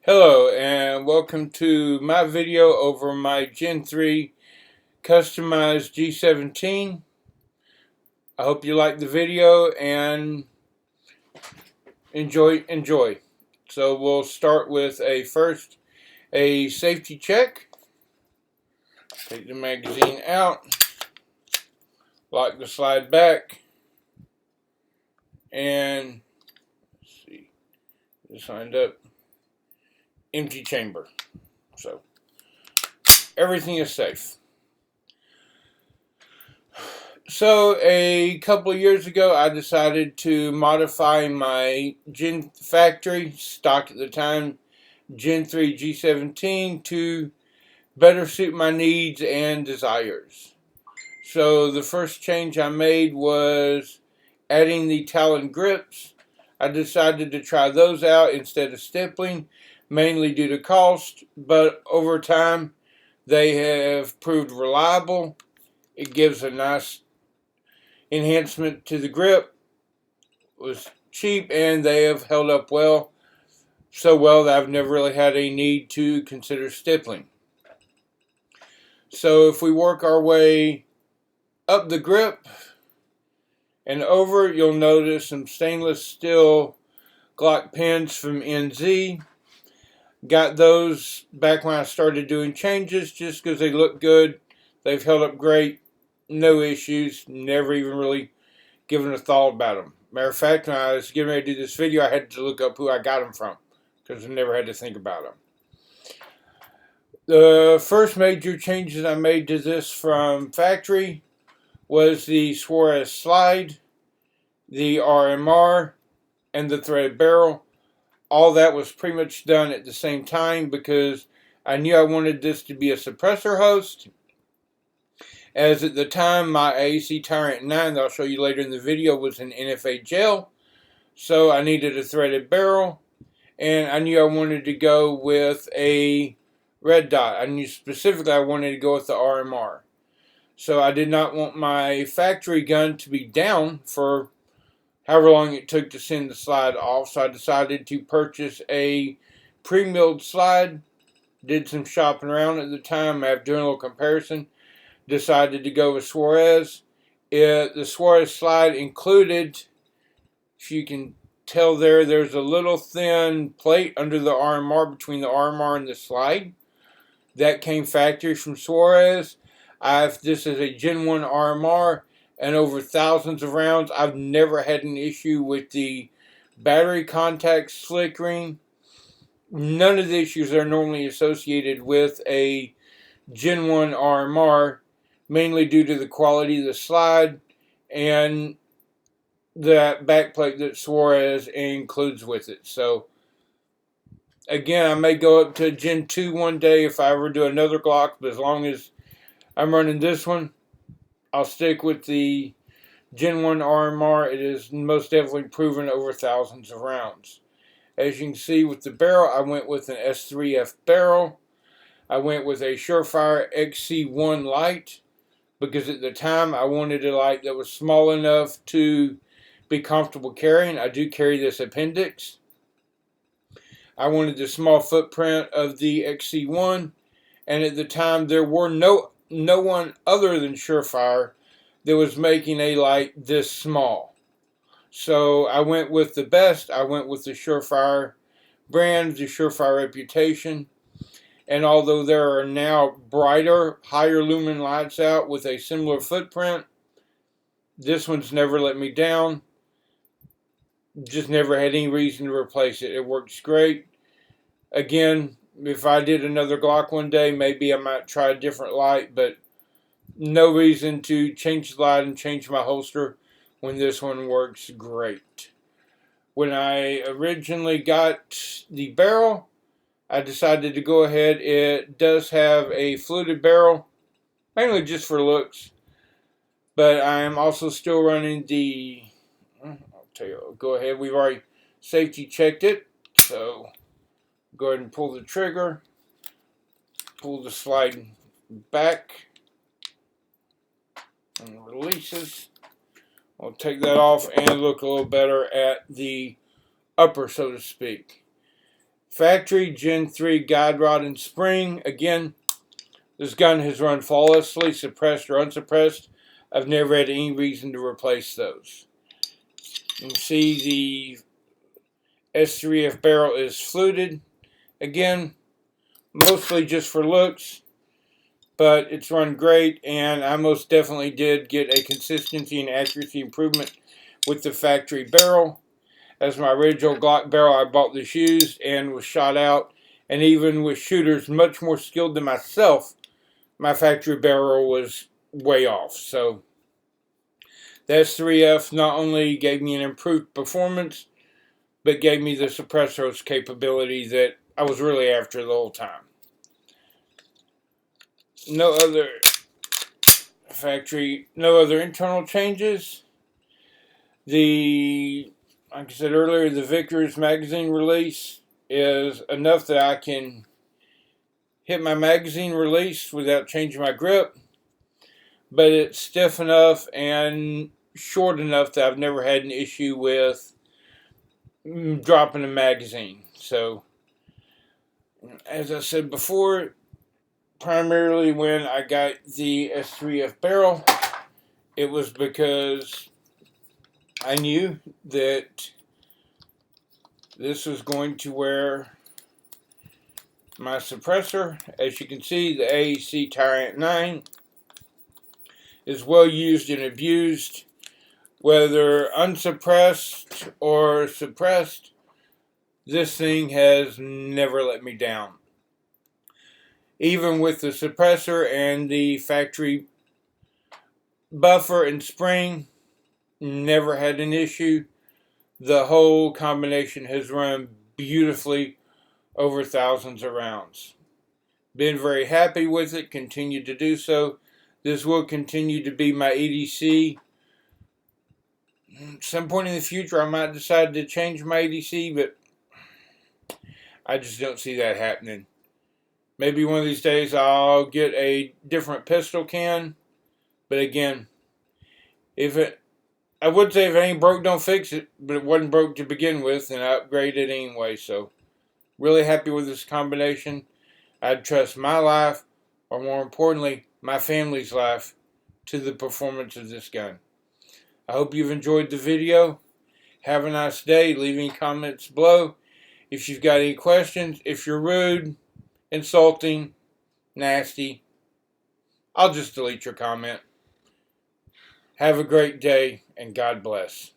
Hello and welcome to my video over my Gen 3 customized G17. I hope you like the video and enjoy. So we'll start with a safety check. Take the magazine out, lock the slide back, and let's see, just lined up. Empty chamber, so everything is safe. So a couple of years ago, I decided to modify my factory stock at the time, Gen 3 G17, to better suit my needs and desires. So the first change I made was adding the Talon grips. I decided to try those out instead of stippling, mainly due to cost, but over time they have proved reliable. It gives a nice enhancement to the grip. It was cheap and they have held up well, so well that I've never really had a need to consider stippling. So if we work our way up the grip and over, you'll notice some stainless steel Glock pins from NZ. Got those back when I started doing changes just because they look good. They've held up great. No issues. Never even really given a thought about them. Matter of fact, when I was getting ready to do this video, I had to look up who I got them from because I never had to think about them. The first major changes I made to this from factory was the Suarez slide, the RMR, and the threaded barrel. All that was pretty much done at the same time because I knew I wanted this to be a suppressor host, as at the time my AAC Tyrant 9 that I'll show you later in the video was an NFA gel, so I needed a threaded barrel, and I knew I wanted to go with a red dot. I knew specifically I wanted to go with the RMR. So I did not want my factory gun to be down for however long it took to send the slide off, so I decided to purchase a pre-milled slide. Did some shopping around at the time after doing a little comparison. Decided to go with Suarez. The Suarez slide included, if you can tell there's a little thin plate under the RMR between the RMR and the slide. That came factory from Suarez. This is a Gen 1 RMR. And over thousands of rounds, I've never had an issue with the battery contacts flickering. None of the issues are normally associated with a Gen 1 RMR, mainly due to the quality of the slide and the backplate that Suarez includes with it. So, again, I may go up to Gen 2 one day if I ever do another Glock, but as long as I'm running this one, I'll stick with the Gen 1 RMR. It is most definitely proven over thousands of rounds. As you can see with the barrel, I went with an S3F barrel. I went with a Surefire XC1 light because at the time I wanted a light that was small enough to be comfortable carrying. I do carry this appendix. I wanted the small footprint of the XC1, and at the time there were no one other than Surefire that was making a light this small. So I went with the best. I went with the Surefire brand, the Surefire reputation. And although there are now brighter, higher lumen lights out with a similar footprint, this one's never let me down. Just never had any reason to replace it. It works great. Again, if I did another Glock one day, maybe I might try a different light, but no reason to change the light and change my holster when this one works great. When I originally got the barrel, I decided to go ahead. It does have a fluted barrel, mainly just for looks, but I am also still running the, I'll tell you, go ahead, we've already safety checked it, so go ahead and pull the trigger, pull the slide back, and releases. I'll take that off and look a little better at the upper, so to speak. factory Gen 3 guide rod and spring. Again, this gun has run flawlessly, suppressed or unsuppressed. I've never had any reason to replace those. You can see the S3F barrel is fluted. Again, mostly just for looks, but it's run great, and I most definitely did get a consistency and accuracy improvement with the factory barrel. As my original Glock barrel, I bought this used and was shot out, and even with shooters much more skilled than myself, my factory barrel was way off. So the S3F not only gave me an improved performance, but gave me the suppressor's capability that I was really after the whole time. No other internal changes. Like I said earlier, the Vickers magazine release is enough that I can hit my magazine release without changing my grip, but it's stiff enough and short enough that I've never had an issue with dropping a magazine. So, as I said before, primarily when I got the S3F barrel, it was because I knew that this was going to wear my suppressor. As you can see, the AEC Tyrant 9 is well used and abused, whether unsuppressed or suppressed. This thing has never let me down. Even with the suppressor and the factory buffer and spring, never had an issue. The whole combination has run beautifully over thousands of rounds. Been very happy with it, continue to do so. This will continue to be my EDC. At some point in the future, I might decide to change my EDC, but I just don't see that happening. Maybe one of these days I'll get a different pistol can, but again, I would say if it ain't broke, don't fix it, but it wasn't broke to begin with, and I upgraded it anyway, so really happy with this combination. I'd trust my life, or more importantly, my family's life, to the performance of this gun. I hope you've enjoyed the video. Have a nice day. Leave any comments below. If you've got any questions, if you're rude, insulting, nasty, I'll just delete your comment. Have a great day, and God bless.